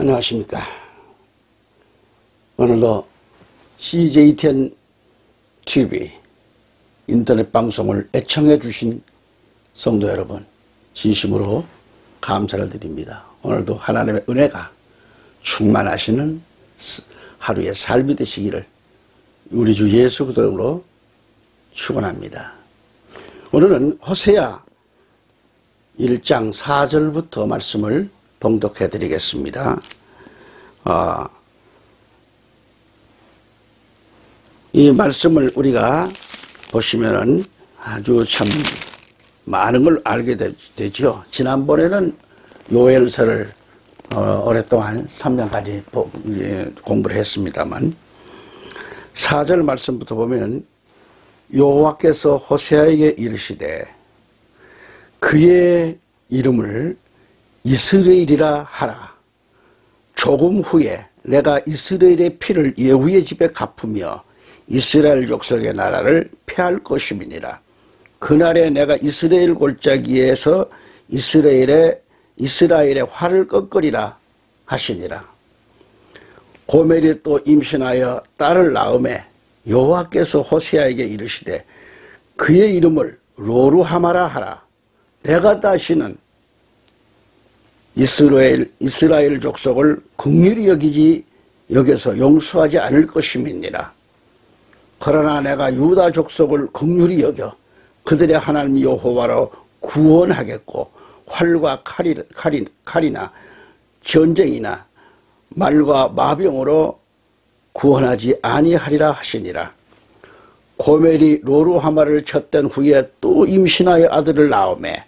안녕하십니까. 오늘도 CJ10 TV 인터넷 방송을 애청해 주신 성도 여러분 진심으로 감사를 드립니다. 오늘도 하나님의 은혜가 충만하시는 하루의 삶이 되시기를 우리 주 예수 그리스도로 축원합니다. 오늘은 호세아 1장 4절부터 말씀을 봉독해 드리겠습니다. 이 말씀을 우리가 보시면은 아주 참 많은 걸 알게 되죠. 지난번에는 요엘서를 오랫동안 3년까지 공부를 했습니다만 4절 말씀부터 보면 여호와께서 호세아에게 이르시되 그의 이름을 이스라엘이라 하라. 조금 후에 내가 이스라엘의 피를 예후의 집에 갚으며 이스라엘 족속의 나라를 폐할 것임이니라. 그날에 내가 이스라엘 골짜기에서 이스라엘의 활을 꺾으리라 하시니라. 고멜이 또 임신하여 딸을 낳음에 여호와께서 호세아에게 이르시되 그의 이름을 로루하마라 하라. 내가 다시는 이스라엘 족속을 긍휼히 여겨서 용서하지 않을 것임이니라. 그러나 내가 유다 족속을 긍휼히 여겨 그들의 하나님 여호와로 구원하겠고 활과 칼이나 전쟁이나 말과 마병으로 구원하지 아니하리라 하시니라. 고멜이 로루하마를 쳤던 후에 또 임신하여 아들을 낳음에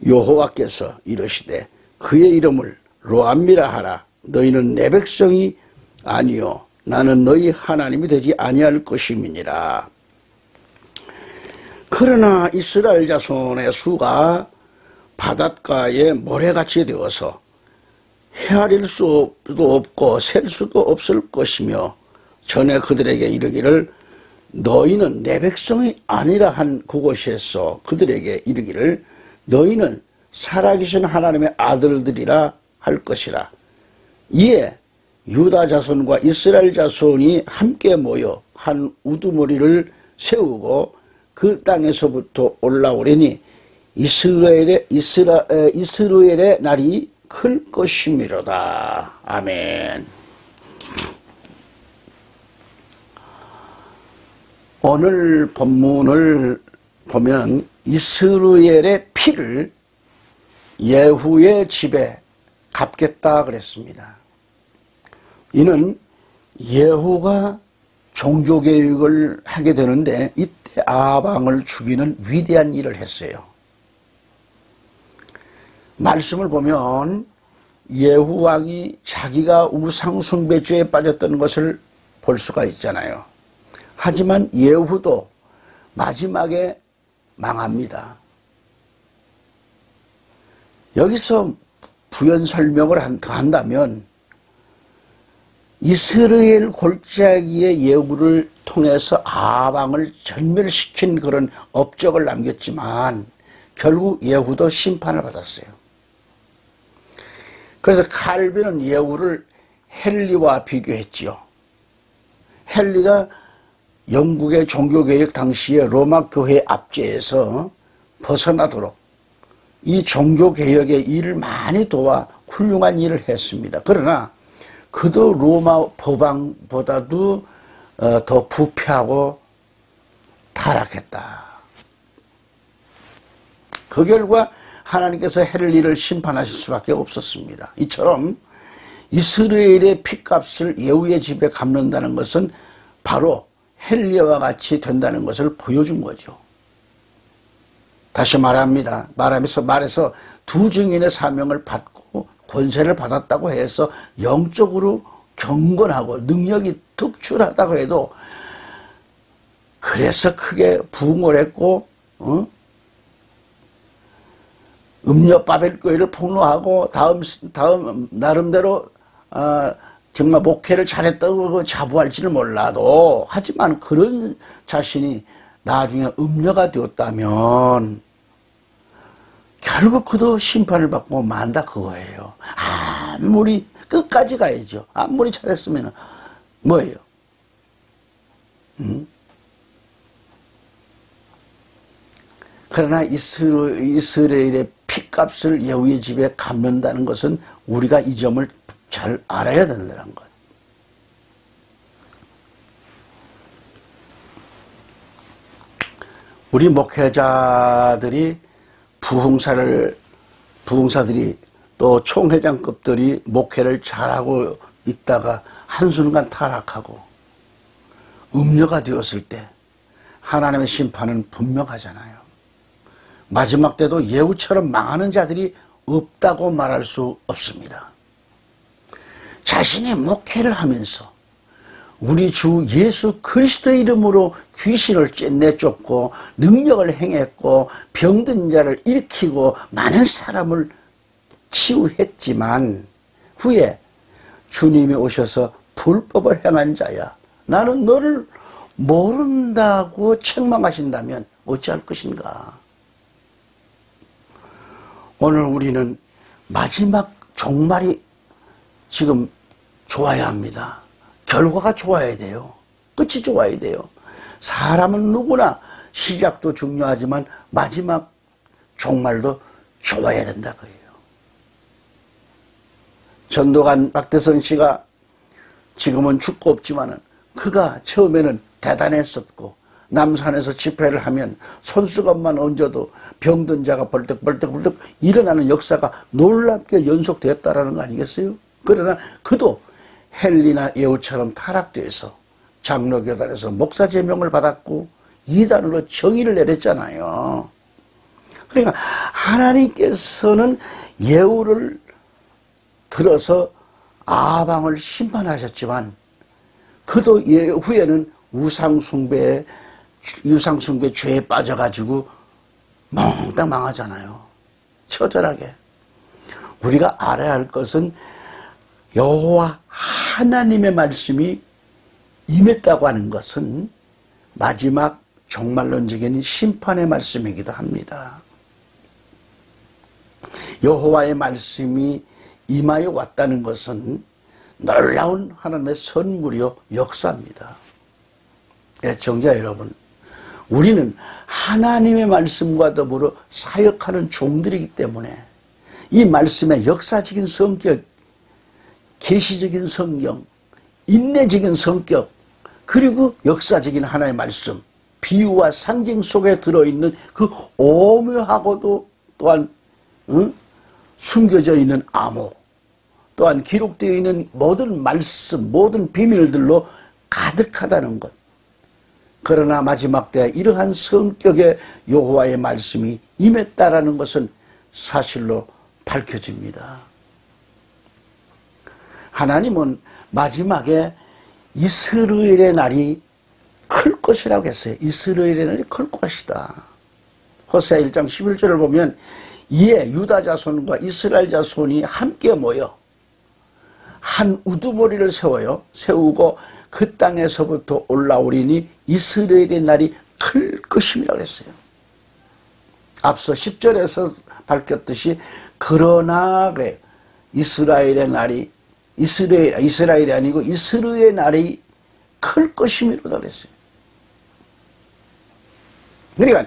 여호와께서 이르시되 그의 이름을 로암미라 하라. 너희는 내 백성이 아니요 나는 너희 하나님이 되지 아니할 것임이니라. 그러나 이스라엘 자손의 수가 바닷가에 모래같이 되어서 헤아릴 수도 없고 셀 수도 없을 것이며 전에 그들에게 이르기를 너희는 내 백성이 아니라 한 그곳에서 그들에게 이르기를 너희는 살아계신 하나님의 아들들이라 할 것이라. 이에 유다 자손과 이스라엘 자손이 함께 모여 한 우두머리를 세우고 그 땅에서부터 올라오려니 이스라엘의 날이 클 것이미로다. 아멘. 오늘 본문을 보면 이스라엘의 피를 예후의 집에 갚겠다 그랬습니다. 이는 예후가 종교개혁을 하게 되는데 이때 아방을 죽이는 위대한 일을 했어요. 말씀을 보면 예후 왕이 자기가 우상숭배죄에 빠졌던 것을 볼 수가 있잖아요. 하지만 예후도 마지막에 망합니다. 여기서 부연 설명을 한다면 이스라엘 골짜기의 예후를 통해서 아방을 전멸시킨 그런 업적을 남겼지만 결국 예후도 심판을 받았어요. 그래서 칼빈은 예후를 헨리와 비교했지요. 헨리가 영국의 종교개혁 당시에 로마 교회 압제에서 벗어나도록 이 종교개혁의 일을 많이 도와 훌륭한 일을 했습니다. 그러나 그도 로마 법왕보다도 더 부패하고 타락했다. 그 결과 하나님께서 헨리를 심판하실 수밖에 없었습니다. 이처럼 이스라엘의 피값을 예후의 집에 갚는다는 것은 바로 헨리와 같이 된다는 것을 보여준 거죠. 다시 말해서 두 증인의 사명을 받고 권세를 받았다고 해서 영적으로 경건하고 능력이 특출하다고 해도 그래서 크게 부흥을 했고 음녀 바벨교회를 폭로하고 다음 나름대로 정말 목회를 잘했다고 자부할지는 몰라도 하지만 그런 자신이 나중에 음녀가 되었다면 결국 그도 심판을 받고 만다 그거예요. 아무리 끝까지 가야죠. 아무리 잘했으면 뭐예요? 그러나 이스라엘의 피값을 예후의 집에 갚는다는 것은 우리가 이 점을 잘 알아야 된다는 것. 우리 목회자들이 부흥사들이 또 총회장급들이 목회를 잘하고 있다가 한순간 타락하고 음녀가 되었을 때 하나님의 심판은 분명하잖아요. 마지막 때도 예후처럼 망하는 자들이 없다고 말할 수 없습니다. 자신이 목회를 하면서 우리 주 예수 그리스도의 이름으로 귀신을 내쫓고 능력을 행했고 병든 자를 일으키고 많은 사람을 치유했지만 후에 주님이 오셔서 불법을 행한 자야, 나는 너를 모른다고 책망하신다면 어찌할 것인가. 오늘 우리는 마지막 종말이 지금 좋아야 합니다. 결과가 좋아야 돼요. 끝이 좋아야 돼요. 사람은 누구나 시작도 중요하지만 마지막 종말도 좋아야 된다 거예요. 전도관 박대선 씨가 지금은 죽고 없지만은 그가 처음에는 대단했었고 남산에서 집회를 하면 손수건만 얹어도 병든 자가 벌떡벌떡 일어나는 역사가 놀랍게 연속되었다라는 거 아니겠어요? 그러나 그도 헨리나 예후처럼 타락돼서 장로교단에서 목사 제명을 받았고 이단으로 정의를 내렸잖아요. 그러니까 하나님께서는 예후를 들어서 아방을 심판하셨지만 그도 후에는 유상숭배 죄에 빠져가지고 몽땅 망하잖아요. 처절하게. 우리가 알아야 할 것은 여호와 하나님의 말씀이 임했다고 하는 것은 마지막 종말론적인 심판의 말씀이기도 합니다. 여호와의 말씀이 임하여 왔다는 것은 놀라운 하나님의 선물이요 역사입니다. 애청자 여러분, 우리는 하나님의 말씀과 더불어 사역하는 종들이기 때문에 이 말씀의 역사적인 성격, 계시적인 성경, 인내적인 성격, 그리고 역사적인 하나님의 말씀, 비유와 상징 속에 들어있는 그 오묘하고도 또한 숨겨져 있는 암호, 또한 기록되어 있는 모든 말씀, 모든 비밀들로 가득하다는 것. 그러나 마지막 때 이러한 성격의 여호와의 말씀이 임했다라는 것은 사실로 밝혀집니다. 하나님은 마지막에 이스라엘의 날이 클 것이라고 했어요. 이스라엘의 날이 클 것이다. 호세아 1장 11절을 보면 이에 유다 자손과 이스라엘 자손이 함께 모여 한 우두머리를 세우고 그 땅에서부터 올라오리니 이스라엘의 날이 클 것임이라고 했어요. 앞서 10절에서 밝혔듯이 그러나 그래 이스라엘의 날이 이스라엘이 아니고 이스라엘의 날이 클 것임이라고 그랬어요. 그러니까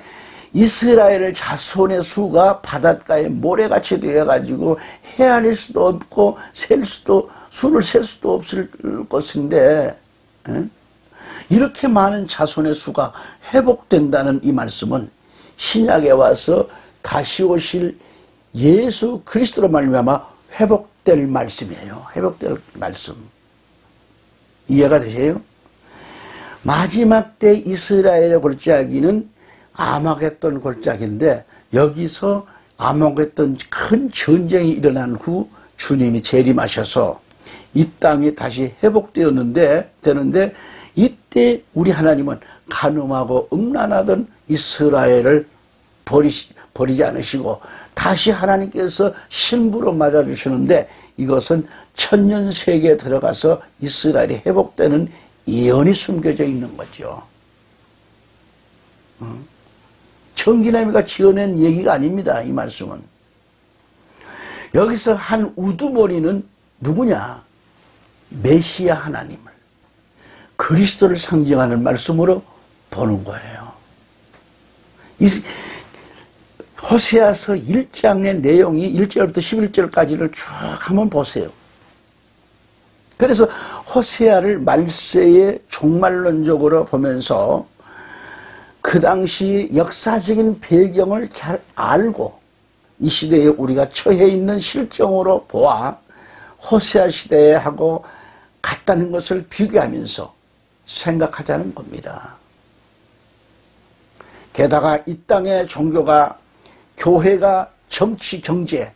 이스라엘 자손의 수가 바닷가에 모래같이 되어가지고 헤아릴 수도 없고 수를 셀 수도 없을 것인데 이렇게 많은 자손의 수가 회복된다는 이 말씀은 신약에 와서 다시 오실 예수 그리스도로 말미암아 회복될 말씀이에요. 회복될 말씀. 이해가 되세요? 마지막 때 이스라엘의 골짜기는 아마겟돈 골짜기인데 여기서 아마겟돈 큰 전쟁이 일어난 후 주님이 재림하셔서 이 땅이 다시 회복되었는데 이때 우리 하나님은 간음하고 음란하던 이스라엘을 버리지 않으시고 다시 하나님께서 신부로 맞아주시는데 이것은 천년세계에 들어가서 이스라엘이 회복되는 예언이 숨겨져 있는 거죠. 청기나미가 지어낸 얘기가 아닙니다. 이 말씀은. 여기서 한 우두머리는 누구냐? 메시아 하나님을, 그리스도를 상징하는 말씀으로 보는 거예요. 이 호세아서 1장의 내용이 1절부터 11절까지를 쭉 한번 보세요. 그래서 호세아를 말세의 종말론적으로 보면서 그 당시 역사적인 배경을 잘 알고 이 시대에 우리가 처해 있는 실정으로 보아 호세아 시대하고 같다는 것을 비교하면서 생각하자는 겁니다. 게다가 이 땅의 종교가, 교회가 정치, 경제,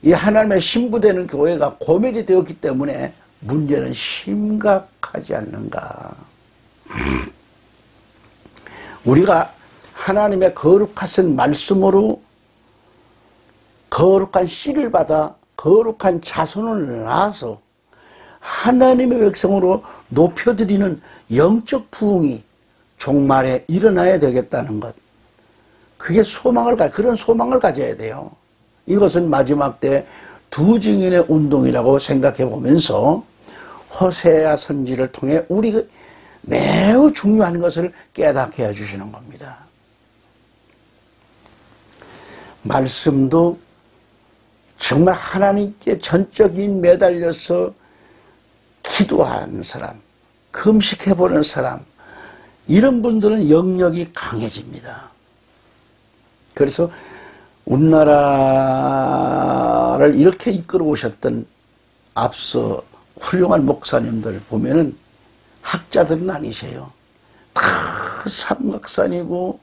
이 하나님의 신부되는 교회가 고멸이 되었기 때문에 문제는 심각하지 않는가. 우리가 하나님의 거룩하신 말씀으로 거룩한 씨를 받아 거룩한 자손을 낳아서 하나님의 백성으로 높여드리는 영적 부흥이 종말에 일어나야 되겠다는 것. 그게 그런 소망을 가져야 돼요. 이것은 마지막 때 두 증인의 운동이라고 생각해 보면서 호세아 선지를 통해 우리 매우 중요한 것을 깨닫게 해주시는 겁니다. 말씀도 정말 하나님께 전적인 매달려서 기도하는 사람, 금식해보는 사람, 이런 분들은 영역이 강해집니다. 그래서 우리나라를 이렇게 이끌어 오셨던 앞서 훌륭한 목사님들 보면은 학자들은 아니세요. 다 삼각산이고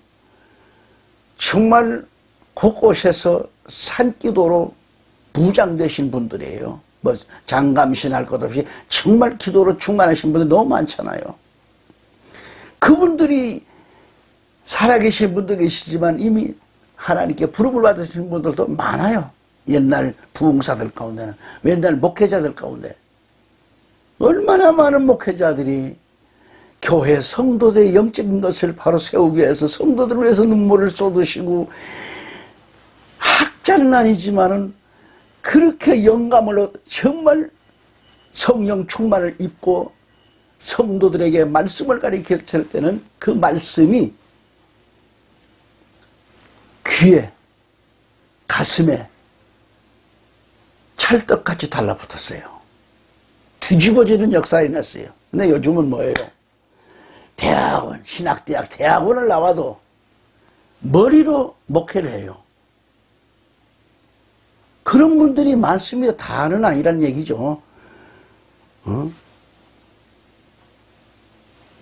정말 곳곳에서 산기도로 무장되신 분들이에요. 뭐 장감신 할 것 없이 정말 기도로 충만하신 분들 너무 많잖아요. 그분들이 살아계신 분도 계시지만 이미 하나님께 부름을 받으신 분들도 많아요. 옛날 부흥사들 가운데는, 옛날 목회자들 가운데 얼마나 많은 목회자들이 교회 성도들의 영적인 것을 바로 세우기 위해서 성도들을 위해서 눈물을 쏟으시고, 학자는 아니지만은 그렇게 영감으로 정말 성령 충만을 입고 성도들에게 말씀을 가르칠 때는 그 말씀이 귀에, 가슴에 찰떡같이 달라붙었어요. 뒤집어지는 역사가 일어났어요. 근데 요즘은 뭐예요? 대학원, 신학대학, 대학원을 나와도 머리로 목회를 해요. 그런 분들이 많습니다. 다는 아니란 얘기죠.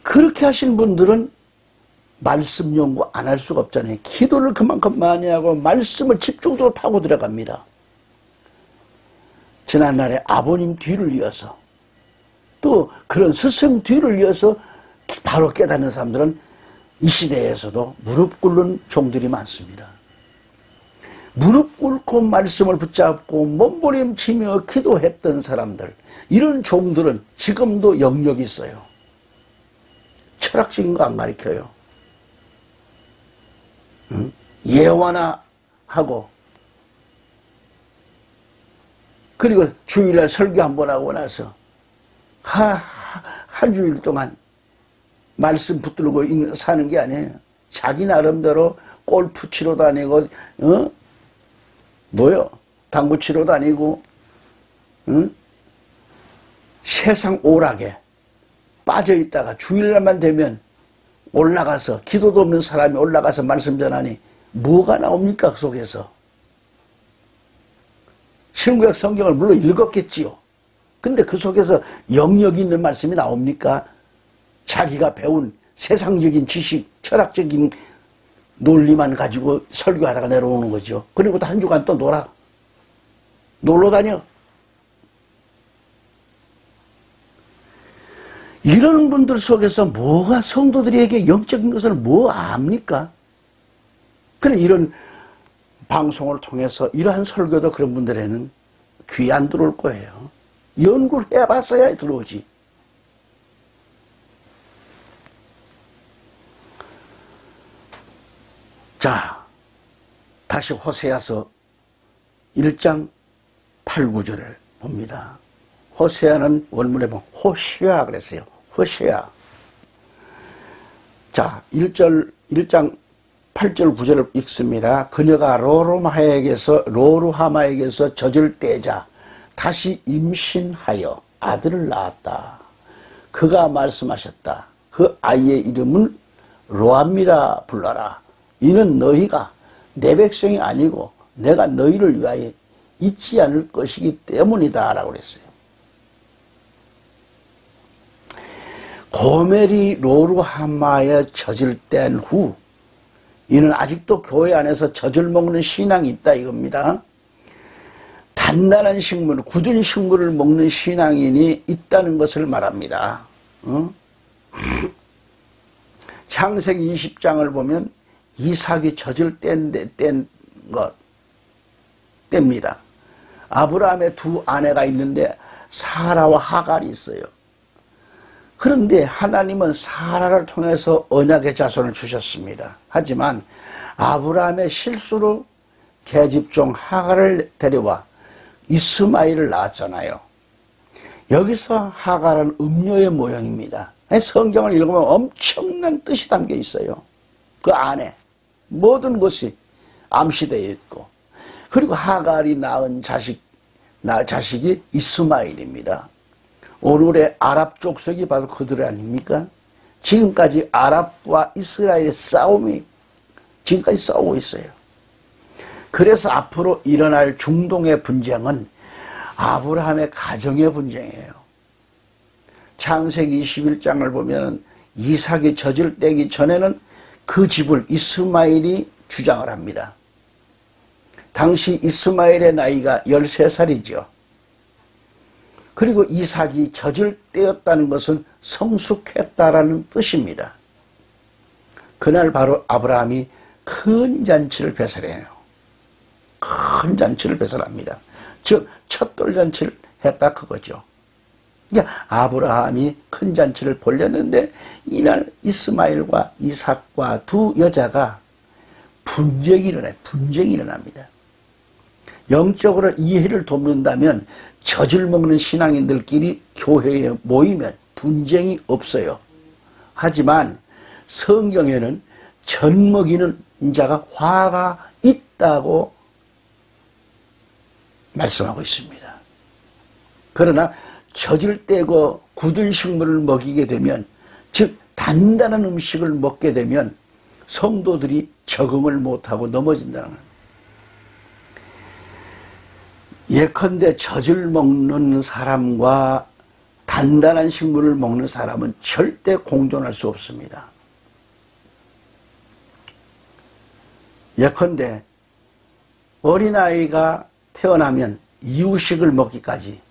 그렇게 하신 분들은 말씀 연구 안 할 수가 없잖아요. 기도를 그만큼 많이 하고 말씀을 집중적으로 파고 들어갑니다. 지난날에 아버님 뒤를 이어서 또 그런 스승 뒤를 이어서 바로 깨닫는 사람들은 이 시대에서도 무릎 꿇는 종들이 많습니다. 무릎 꿇고 말씀을 붙잡고 몸부림치며 기도했던 사람들, 이런 종들은 지금도 영역이 있어요. 철학적인 거 안 가르쳐요. 예화나 하고, 그리고 주일날 설교 한번 하고 나서 한 주일 동안 말씀 붙들고 사는 게 아니에요. 자기 나름대로 골프 치러 다니고, 당구 치러 다니고, 세상 오락에 빠져있다가 주일날만 되면 올라가서, 기도도 없는 사람이 올라가서 말씀 전하니 뭐가 나옵니까? 그 속에서. 신구약 성경을 물론 읽었겠지요. 근데 그 속에서 영역이 있는 말씀이 나옵니까? 자기가 배운 세상적인 지식, 철학적인 논리만 가지고 설교하다가 내려오는 거죠. 그리고 또 한 주간 또 놀러 다녀. 이런 분들 속에서 뭐가 성도들에게 영적인 것을 뭐 압니까? 그래, 이런 방송을 통해서 이러한 설교도 그런 분들에는 귀 안 들어올 거예요. 연구를 해봤어야 들어오지. 자, 다시 호세아서 1장 8, 9절을 봅니다. 호세아는 원문에 보면 호시아 그랬어요. 호시아. 자, 1장 8절 9절을 읽습니다. 그녀가 로루하마에게서 젖을 떼자 다시 임신하여 아들을 낳았다. 그가 말씀하셨다. 그 아이의 이름은 로암이라 불러라. 이는 너희가 내 백성이 아니고 내가 너희를 위하여 잊지 않을 것이기 때문이다 라고 그랬어요. 고멜이 로루하마에 젖을 뗀 후 이는 아직도 교회 안에서 젖을 먹는 신앙이 있다 이겁니다. 단단한 식물, 굳은 식물을 먹는 신앙인이 있다는 것을 말합니다. 창세기 20장을 보면 이삭이 젖을 뗍니다. 아브라함의 두 아내가 있는데 사라와 하갈이 있어요. 그런데 하나님은 사라를 통해서 언약의 자손을 주셨습니다. 하지만 아브라함의 실수로 계집종 하갈을 데려와 이스마엘을 낳았잖아요. 여기서 하갈은 음녀의 모형입니다. 성경을 읽으면 엄청난 뜻이 담겨 있어요. 그 안에 모든 것이 암시되어 있고, 그리고 하갈이 낳은 자식이 이스마엘입니다. 오늘의 아랍 족속이 바로 그들 아닙니까? 지금까지 아랍과 이스라엘의 싸움이 지금까지 싸우고 있어요. 그래서 앞으로 일어날 중동의 분쟁은 아브라함의 가정의 분쟁이에요. 창세기 21장을 보면 이삭이 젖을 떼기 전에는 그 집을 이스마엘이 주장을 합니다. 당시 이스마엘의 나이가 13살이죠. 그리고 이삭이 젖을 떼었다는 것은 성숙했다라는 뜻입니다. 그날 바로 아브라함이 큰 잔치를 배설해요. 큰 잔치를 배설합니다. 즉 첫돌 잔치를 했다 그거죠. 아브라함이 큰 잔치를 벌였는데 이날 이스마엘과 이삭과 두 여자가 분쟁이 일어납니다. 영적으로 이해를 돕는다면 젖을 먹는 신앙인들끼리 교회에 모이면 분쟁이 없어요. 하지만 성경에는 젖 먹이는 자가 화가 있다고 말씀하고 있습니다. 그러나 젖을 떼고 굳은 식물을 먹이게 되면, 즉 단단한 음식을 먹게 되면 성도들이 적응을 못하고 넘어진다는 거예요. 예컨대 젖을 먹는 사람과 단단한 식물을 먹는 사람은 절대 공존할 수 없습니다. 예컨대 어린아이가 태어나면 이유식을 먹기까지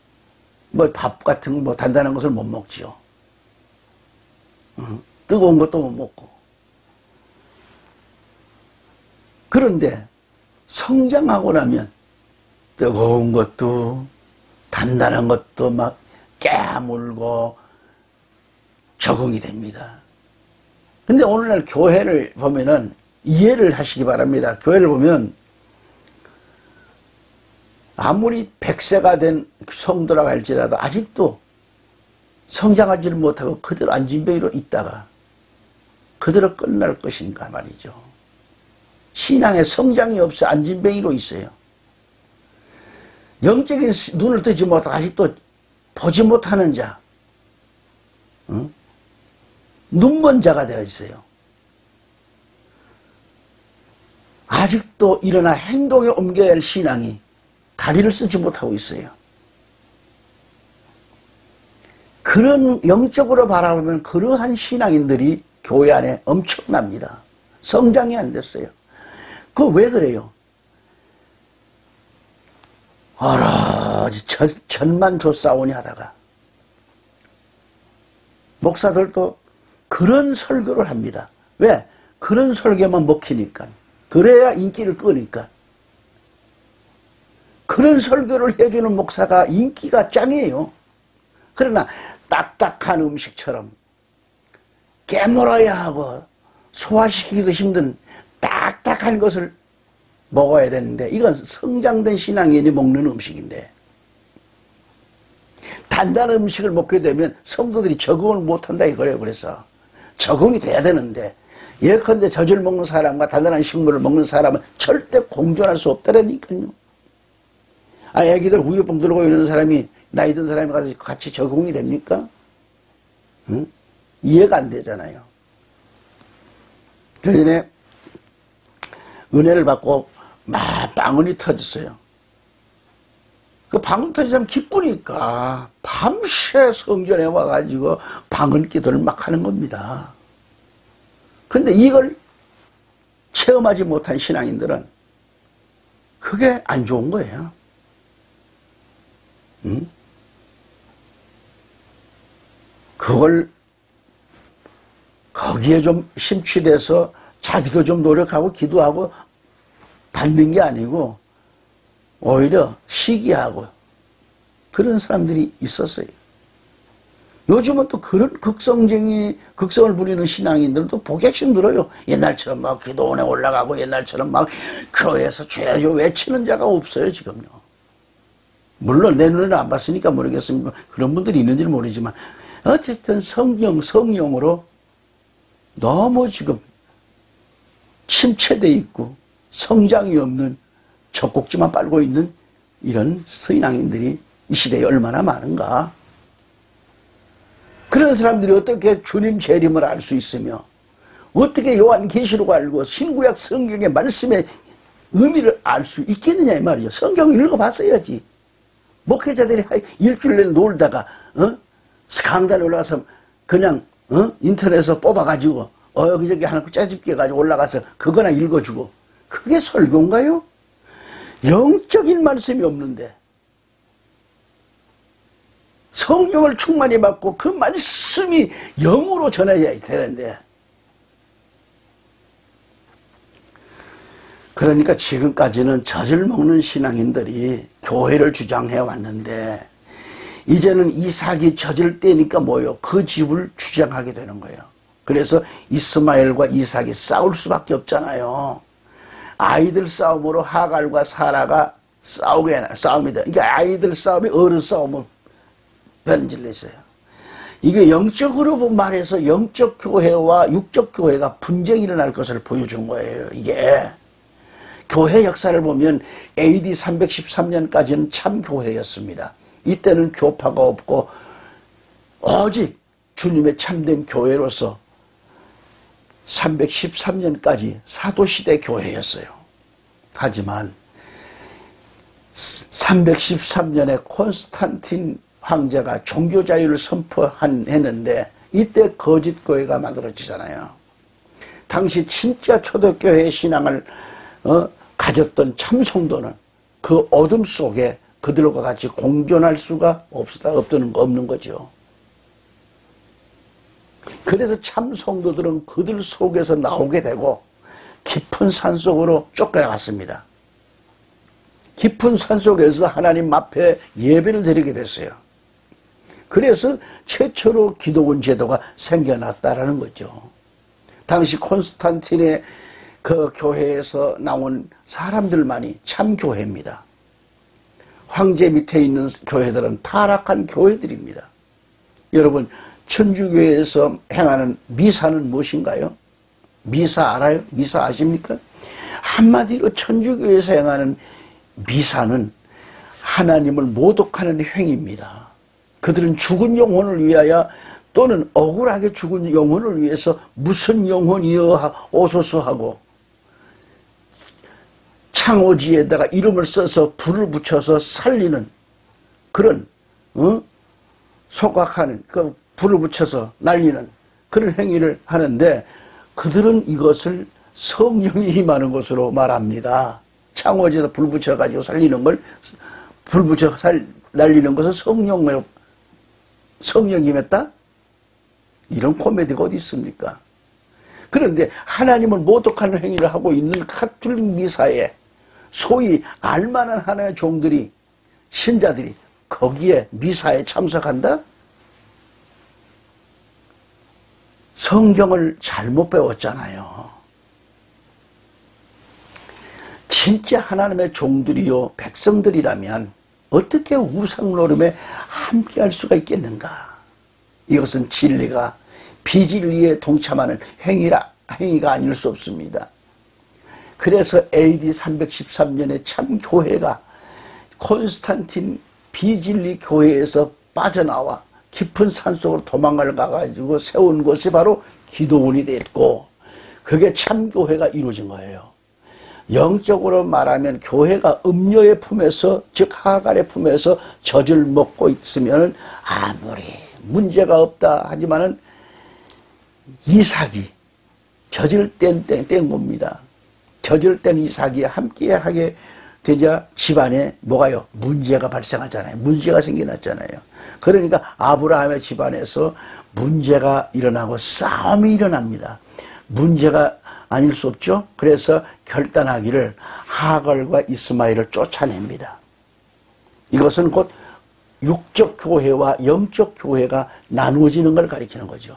밥 같은 단단한 것을 못 먹지요. 뜨거운 것도 못 먹고. 그런데 성장하고 나면 뜨거운 것도 단단한 것도 막 깨물고 적응이 됩니다. 근데 오늘날 교회를 보면은 이해를 하시기 바랍니다. 교회를 보면 아무리 100세가 된 성도라고 할지라도 아직도 성장하지를 못하고 그대로 안진뱅이로 있다가 그대로 끝날 것인가 말이죠. 신앙에 성장이 없어 안진뱅이로 있어요. 영적인 눈을 뜨지 못하고 아직도 보지 못하는 자, 눈먼 자가 되어 있어요. 아직도 일어나 행동에 옮겨야 할 신앙이 다리를 쓰지 못하고 있어요. 그런 영적으로 바라보면 그러한 신앙인들이 교회 안에 엄청납니다. 성장이 안 됐어요. 그거 왜 그래요? 천만 조사오니 하다가 목사들도 그런 설교를 합니다. 왜? 그런 설교만 먹히니까. 그래야 인기를 끄니까. 그런 설교를 해주는 목사가 인기가 짱이에요. 그러나 딱딱한 음식처럼 깨물어야 하고 소화시키기도 힘든 딱딱한 것을 먹어야 되는데, 이건 성장된 신앙인이 먹는 음식인데, 단단한 음식을 먹게 되면 성도들이 적응을 못한다 이거예요. 그래서 적응이 돼야 되는데, 예컨대 젖을 먹는 사람과 단단한 식물을 먹는 사람은 절대 공존할 수 없다라니까요. 애기들 우유병 들고 있는 사람이 나이 든 사람이 가서 같이 적응이 됩니까? 응? 이해가 안 되잖아요. 그 전에 은혜를 받고 막 방언이 터졌어요. 그 방언 터지면 기쁘니까 밤새 성전에 와가지고 방언 기도를 막 하는 겁니다. 그런데 이걸 체험하지 못한 신앙인들은 그게 안 좋은 거예요. 응? 그걸 거기에 좀 심취돼서 자기도 좀 노력하고 기도하고 받는 게 아니고 오히려 시기하고 그런 사람들이 있었어요. 요즘은 또 그런 극성을 부리는 신앙인들도 보기 힘들어요. 옛날처럼 막 기도원에 올라가고 옛날처럼 막 교회에서 죄죠 외치는 자가 없어요, 지금요. 물론 내 눈에는 안 봤으니까 모르겠습니다. 그런 분들이 있는지는 모르지만 어쨌든 성령으로 너무 지금 침체되어 있고 성장이 없는 젖꼭지만 빨고 있는 이런 신앙인들이 이 시대에 얼마나 많은가. 그런 사람들이 어떻게 주님 재림을 알 수 있으며 어떻게 요한계시록 알고 신구약 성경의 말씀의 의미를 알 수 있겠느냐 이 말이죠. 성경을 읽어봤어야지. 목회자들이 일주일 내내 놀다가 강단에 올라가서 그냥 인터넷에서 뽑아가지고 여기저기 하나 짜집기 해가지고 올라가서 그거나 읽어주고 그게 설교인가요? 영적인 말씀이 없는데 성령을 충만히 받고 그 말씀이 영으로 전해져야 되는데, 그러니까 지금까지는 젖을 먹는 신앙인들이 교회를 주장해 왔는데 이제는 이삭이 젖을 떼니까 뭐요? 그 집을 주장하게 되는 거예요. 그래서 이스마엘과 이삭이 싸울 수밖에 없잖아요. 아이들 싸움으로 하갈과 사라가 싸움이 돼. 그러니까 아이들 싸움이 어른 싸움으로 변질을 했어요. 이게 영적으로 말해서 영적 교회와 육적 교회가 분쟁이 일어날 것을 보여준 거예요. 이게 교회 역사를 보면 AD 313년까지는 참 교회였습니다. 이때는 교파가 없고 오직 주님의 참된 교회로서 313년까지 사도시대 교회였어요. 하지만 313년에 콘스탄틴 황제가 종교자유를 선포했는데 이때 거짓교회가 만들어지잖아요. 당시 진짜 초대교회 신앙을 가졌던 참성도는 그 어둠 속에 그들과 같이 공존할 수가 없는 거죠. 그래서 참성도들은 그들 속에서 나오게 되고 깊은 산속으로 쫓겨나갔습니다. 깊은 산속에서 하나님 앞에 예배를 드리게 됐어요. 그래서 최초로 기도원 제도가 생겨났다라는 거죠. 당시 콘스탄틴의 그 교회에서 나온 사람들만이 참교회입니다. 황제 밑에 있는 교회들은 타락한 교회들입니다. 여러분, 천주교회에서 행하는 미사는 무엇인가요? 미사 알아요? 미사 아십니까? 한마디로 천주교회에서 행하는 미사는 하나님을 모독하는 행위입니다. 그들은 죽은 영혼을 위하여 또는 억울하게 죽은 영혼을 위해서 무슨 영혼이여 오소서 하고 창호지에다가 이름을 써서 불을 붙여서 살리는 그런 속악하는 그 불을 붙여서 날리는 그런 행위를 하는데 그들은 이것을 성령이 임하는 것으로 말합니다. 창호지에다 불 붙여가지고 살리는 걸 불 붙여 날리는 것은 성령이 임했다? 이런 코미디가 어디 있습니까? 그런데 하나님을 모독하는 행위를 하고 있는 카톨릭 미사에 소위 알만한 하나의 종들이 신자들이 거기에 미사에 참석한다? 성경을 잘못 배웠잖아요. 진짜 하나님의 종들이요 백성들이라면 어떻게 우상노름에 함께할 수가 있겠는가? 이것은 진리가 비진리에 동참하는 행위가 아닐 수 없습니다. 그래서 AD 313년에 참 교회가 콘스탄틴 비진리 교회에서 빠져나와 깊은 산속으로 도망을 가가지고 세운 것이 바로 기도원이 됐고, 그게 참 교회가 이루어진 거예요. 영적으로 말하면 교회가 음녀의 품에서, 즉 하갈의 품에서 젖을 먹고 있으면 아무리 문제가 없다 하지만은 이삭이 젖을 뗀 겁니다. 젖을 뗀 이삭이 함께 하게 되자 집안에 뭐가요? 문제가 발생하잖아요. 문제가 생겨났잖아요. 그러니까 아브라함의 집안에서 문제가 일어나고 싸움이 일어납니다. 문제가 아닐 수 없죠. 그래서 결단하기를 하갈과 이스마엘을 쫓아냅니다. 이것은 곧 육적 교회와 영적 교회가 나누어지는 걸 가리키는 거죠.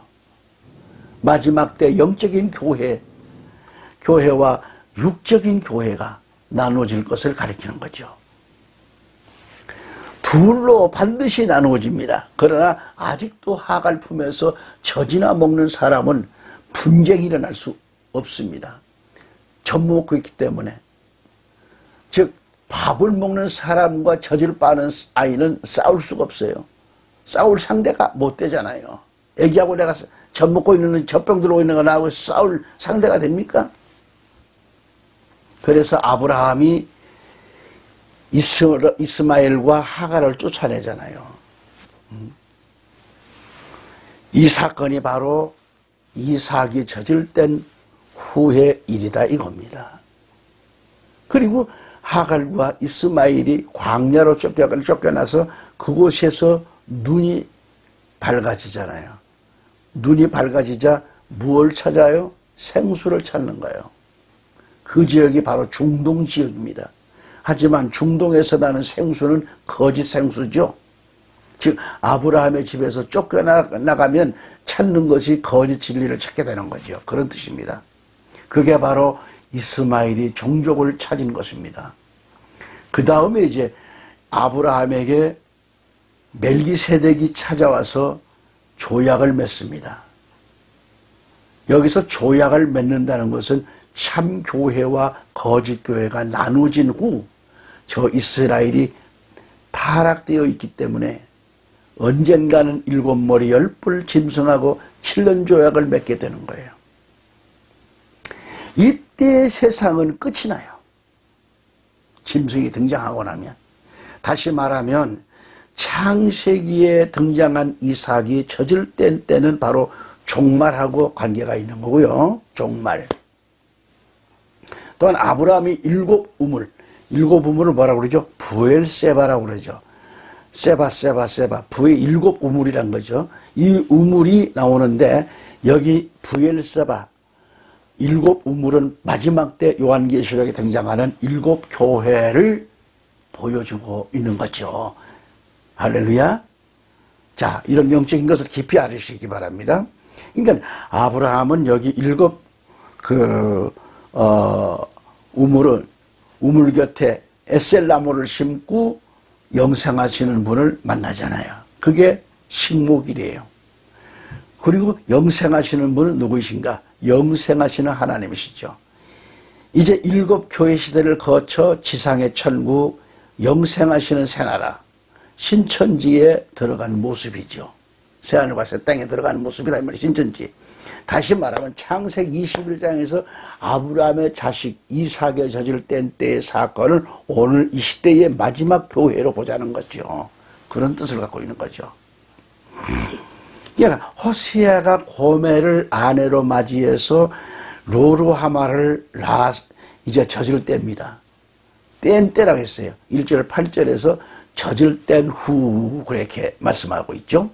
마지막 때 영적인 교회와 육적인 교회가 나누어질 것을 가리키는 거죠. 둘로 반드시 나누어집니다. 그러나 아직도 하갈 품에서 젖이나 먹는 사람은 분쟁이 일어날 수 없습니다. 젖 먹고 있기 때문에. 즉 밥을 먹는 사람과 젖을 빠는 아이는 싸울 수가 없어요. 싸울 상대가 못 되잖아요. 애기하고 내가 젖 먹고 있는, 젖병 들어오고 있는 거 나하고 싸울 상대가 됩니까? 그래서 아브라함이 이스마엘과 하갈을 쫓아내잖아요. 이 사건이 바로 이삭이 젖을 뗀 후의 일이다 이겁니다. 그리고 하갈과 이스마엘이 광야로 쫓겨나서 그곳에서 눈이 밝아지잖아요. 눈이 밝아지자 무엇을 찾아요? 생수를 찾는 거예요. 그 지역이 바로 중동 지역입니다. 하지만 중동에서 나는 생수는 거짓 생수죠. 즉 아브라함의 집에서 쫓겨나가면 찾는 것이 거짓 진리를 찾게 되는 거죠. 그런 뜻입니다. 그게 바로 이스마엘이 종족을 찾은 것입니다. 그 다음에 이제 아브라함에게 멜기세덱이 찾아와서 조약을 맺습니다. 여기서 조약을 맺는다는 것은 참 교회와 거짓 교회가 나누어진 후 저 이스라엘이 타락되어 있기 때문에 언젠가는 7머리 10뿔 짐승하고 7년 조약을 맺게 되는 거예요. 이때 세상은 끝이 나요. 짐승이 등장하고 나면. 다시 말하면 창세기에 등장한 이삭이 젖을 뗀 때는 바로 종말하고 관계가 있는 거고요. 종말. 또한 아브라함이 일곱 우물을 뭐라고 그러죠? 부엘세바라고 그러죠. 세바. 부의 일곱 우물이란 거죠. 이 우물이 나오는데 여기 부엘세바 일곱 우물은 마지막 때 요한계시록에 등장하는 일곱 교회를 보여주고 있는 거죠. 할렐루야. 자, 이런 영적인 것을 깊이 알으시기 바랍니다. 그러니까 아브라함은 여기 일곱 우물 곁에 에셀나무를 심고 영생하시는 분을 만나잖아요. 그게 식목일이에요. 그리고 영생하시는 분은 누구이신가? 영생하시는 하나님이시죠. 이제 일곱 교회 시대를 거쳐 지상의 천국, 영생하시는 새나라, 신천지에 들어간 모습이죠. 새하늘과 새 땅에 들어가는 모습이란 말이 신천지. 다시 말하면 창세기 21장에서 아브라함의 자식 이삭의 젖을 뗀 때의 사건을 오늘 이 시대의 마지막 교회로 보자는 거죠. 그런 뜻을 갖고 있는 거죠. 그러니까 호세아가 고멜을 아내로 맞이해서 로루하마를 이제 젖을 뗍니다. 뗀 때라고 했어요. 1절 8절에서 젖을 뗀 후 그렇게 말씀하고 있죠.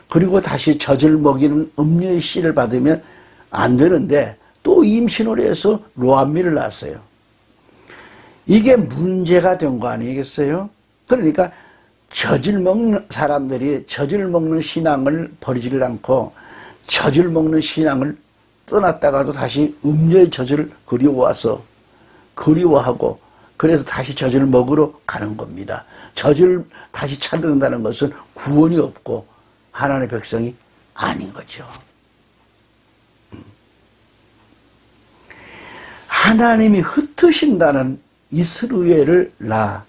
그리고 다시 젖을 먹이는 음료의 씨를 받으면 안 되는데 또 임신을 해서 로암미를 낳았어요. 이게 문제가 된 거 아니겠어요? 그러니까 젖을 먹는 사람들이 젖을 먹는 신앙을 버리지를 않고 젖을 먹는 신앙을 떠났다가도 다시 음료의 젖을 그리워하고 그래서 다시 젖을 먹으러 가는 겁니다. 젖을 다시 찾는다는 것은 구원이 없고 하나님의 백성이 아닌 거죠. 하나님이 흩으신다는 이스라엘을 낳아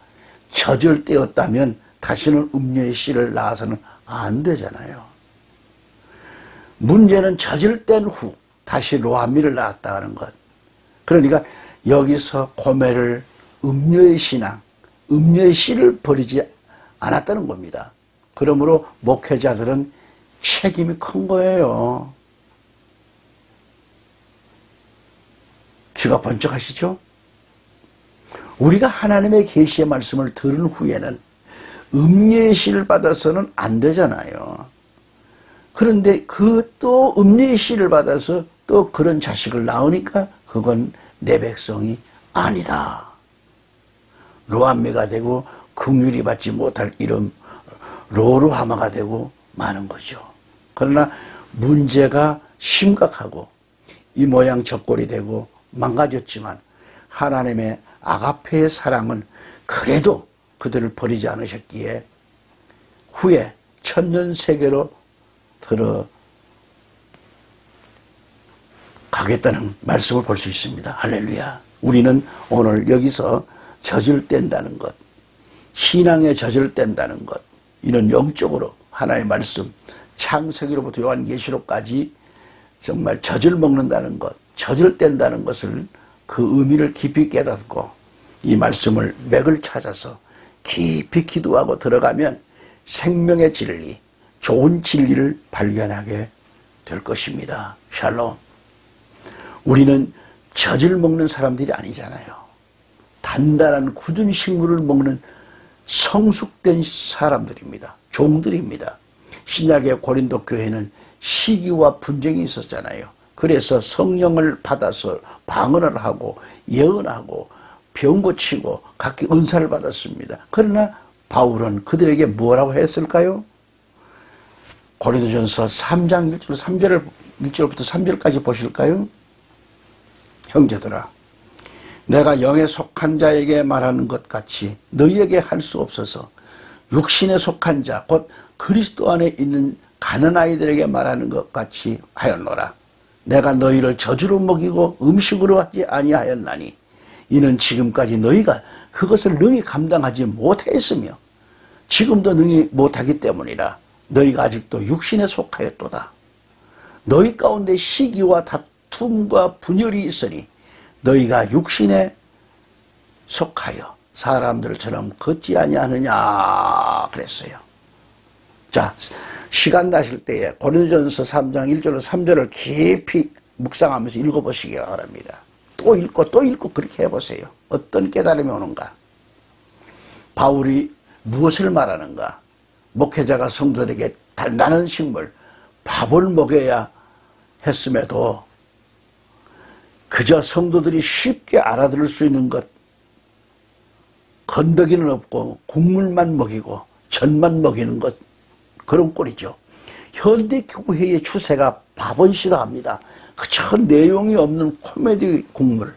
젖을 떼었다면 다시는 음녀의 씨를 낳아서는 안 되잖아요. 문제는 젖을 뗀 후 다시 로아미를 낳았다 하는 것. 그러니까 여기서 고멜을 음녀의 신앙, 음녀의 씨를 버리지 않았다는 겁니다. 그러므로 목회자들은 책임이 큰 거예요. 귀가 번쩍하시죠? 우리가 하나님의 계시의 말씀을 들은 후에는 음녀의 씨를 받아서는 안 되잖아요. 그런데 그 또 음녀의 씨를 받아서 또 그런 자식을 낳으니까 그건 내 백성이 아니다. 로암미가 되고 긍휼이 받지 못할 이름 로루하마가 되고 마는 거죠. 그러나 문제가 심각하고 이 모양 저꼴이 되고 망가졌지만 하나님의 아가페의 사랑은 그래도 그들을 버리지 않으셨기에 후에 천년세계로 들어가겠다는 말씀을 볼 수 있습니다. 할렐루야. 우리는 오늘 여기서 젖을 뗀다는 것, 신앙의 젖을 뗀다는 것, 이는 영적으로 하나의 말씀, 창세기로부터 요한계시록까지 정말 젖을 먹는다는 것, 젖을 뗀다는 것을 그 의미를 깊이 깨닫고 이 말씀을 맥을 찾아서 깊이 기도하고 들어가면 생명의 진리, 좋은 진리를 발견하게 될 것입니다. 샬롬. 우리는 젖을 먹는 사람들이 아니잖아요. 단단한 굳은 식물을 먹는 성숙된 사람들입니다. 종들입니다. 신약의 고린도 교회는 시기와 분쟁이 있었잖아요. 그래서 성령을 받아서 방언을 하고 예언하고 병 고치고 각기 은사를 받았습니다. 그러나 바울은 그들에게 뭐라고 했을까요? 고린도전서 3장 1절부터 3절까지 보실까요? 형제들아, 내가 영에 속한 자에게 말하는 것 같이 너희에게 할 수 없어서 육신에 속한 자, 곧 그리스도 안에 있는 가는 아이들에게 말하는 것 같이 하였노라. 내가 너희를 저주로 먹이고 음식으로 하지 아니하였나니 이는 지금까지 너희가 그것을 능히 감당하지 못했으며 지금도 능히 못하기 때문이라. 너희가 아직도 육신에 속하였도다. 너희 가운데 시기와 다툼과 분열이 있으니 너희가 육신에 속하여 사람들처럼 걷지 아니하느냐 그랬어요. 자, 시간 나실 때에 고린도전서 3장 1절로 3절을 깊이 묵상하면서 읽어보시기 바랍니다. 또 읽고 또 읽고 그렇게 해보세요. 어떤 깨달음이 오는가? 바울이 무엇을 말하는가? 목회자가 성도들에게 단단한 식물, 밥을 먹여야 했음에도 그저 성도들이 쉽게 알아들을 수 있는 것, 건더기는 없고 국물만 먹이고 전만 먹이는 것, 그런 꼴이죠. 현대 교회의 추세가 밥은 싫어합니다. 그저 내용이 없는 코미디 국물,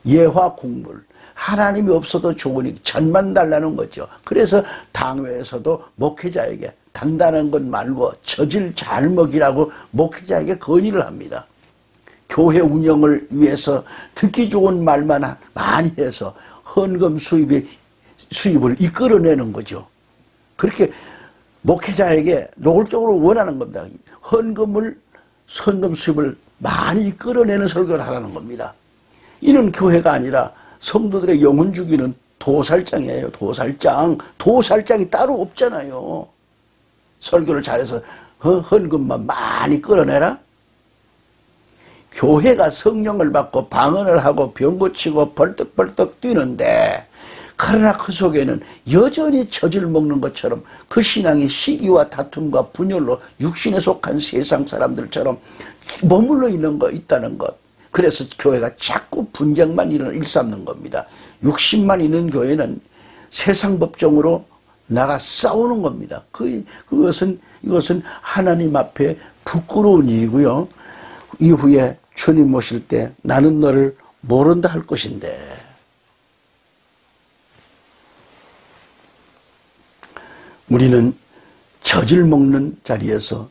예화 국물, 하나님이 없어도 좋으니 전만 달라는 거죠. 그래서 당회에서도 목회자에게 단단한 것 말고 젖을 잘 먹이라고 목회자에게 건의를 합니다. 교회 운영을 위해서 듣기 좋은 말만 많이 해서 헌금 수입을 이끌어내는 거죠. 그렇게 목회자에게 노골적으로 원하는 겁니다. 헌금 수입을 많이 이끌어내는 설교를 하라는 겁니다. 이는 교회가 아니라 성도들의 영혼 죽이는 도살장이에요. 도살장이 따로 없잖아요. 설교를 잘해서 헌금만 많이 끌어내라? 교회가 성령을 받고 방언을 하고 병 고치고 벌떡벌떡 뛰는데, 그러나 그 속에는 여전히 젖을 먹는 것처럼 그 신앙이 시기와 다툼과 분열로 육신에 속한 세상 사람들처럼 머물러 있다는 것. 그래서 교회가 자꾸 분쟁만 일삼는 겁니다. 육신만 있는 교회는 세상 법정으로 나가 싸우는 겁니다. 이것은 하나님 앞에 부끄러운 일이고요. 이후에 주님 모실 때 나는 너를 모른다 할 것인데, 우리는 젖을 먹는 자리에서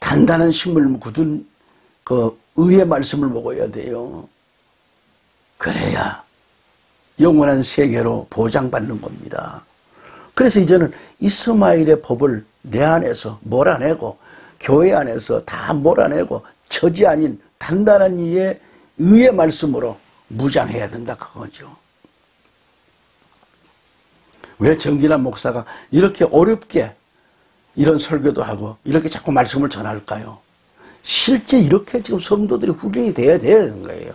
단단한 식물 굳은 그 의의 말씀을 먹어야 돼요. 그래야 영원한 세계로 보장받는 겁니다. 그래서 이제는 이스마엘의 법을 내 안에서 몰아내고 교회 안에서 다 몰아내고 젖이 아닌 단단한 의의 말씀으로 무장해야 된다 그거죠. 왜 정진환 목사가 이렇게 어렵게 이런 설교도 하고 이렇게 자꾸 말씀을 전할까요? 실제 이렇게 지금 성도들이 훈련이 돼야 되는 거예요.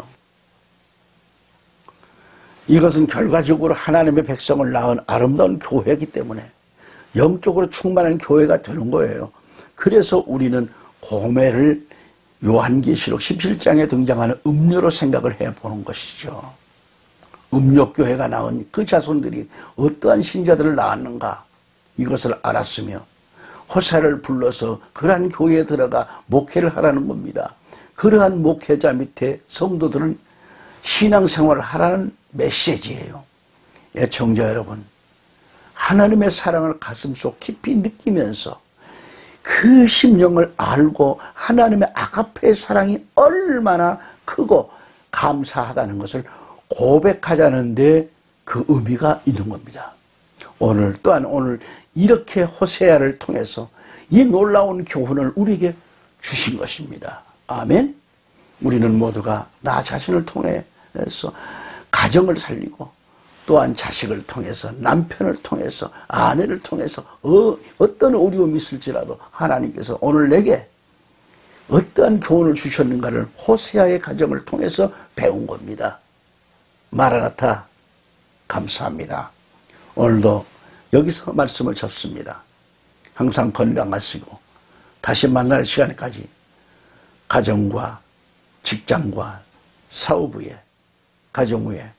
이것은 결과적으로 하나님의 백성을 낳은 아름다운 교회이기 때문에 영적으로 충만한 교회가 되는 거예요. 그래서 우리는 고매를 요한계시록 17장에 등장하는 음료로 생각을 해보는 것이죠. 음료교회가 낳은 그 자손들이 어떠한 신자들을 낳았는가 이것을 알았으며 호세아를 불러서 그러한 교회에 들어가 목회를 하라는 겁니다. 그러한 목회자 밑에 성도들은 신앙생활을 하라는 메시지예요. 애청자 여러분, 하나님의 사랑을 가슴속 깊이 느끼면서 그 심령을 알고 하나님의 아가페의 사랑이 얼마나 크고 감사하다는 것을 고백하자는데 그 의미가 있는 겁니다. 오늘 또한 오늘 이렇게 호세아를 통해서 이 놀라운 교훈을 우리에게 주신 것입니다. 아멘. 우리는 모두가 나 자신을 통해서 가정을 살리고 또한 자식을 통해서 남편을 통해서 아내를 통해서 어떤 어려움이 있을지라도 하나님께서 오늘 내게 어떠한 교훈을 주셨는가를 호세아의 가정을 통해서 배운 겁니다. 마라나타 감사합니다. 오늘도 여기서 말씀을 접습니다. 항상 건강하시고 다시 만날 시간까지 가정과 직장과 사업 위에 가정 위에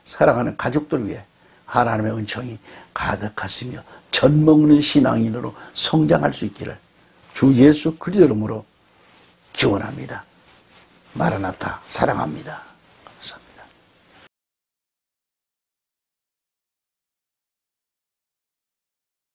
사랑하는 가족들 위해 하나님의 은총이 가득하시며 젖먹는 신앙인으로 성장할 수 있기를 주 예수 그리스도 이름으로 기원합니다. 마라나타 사랑합니다.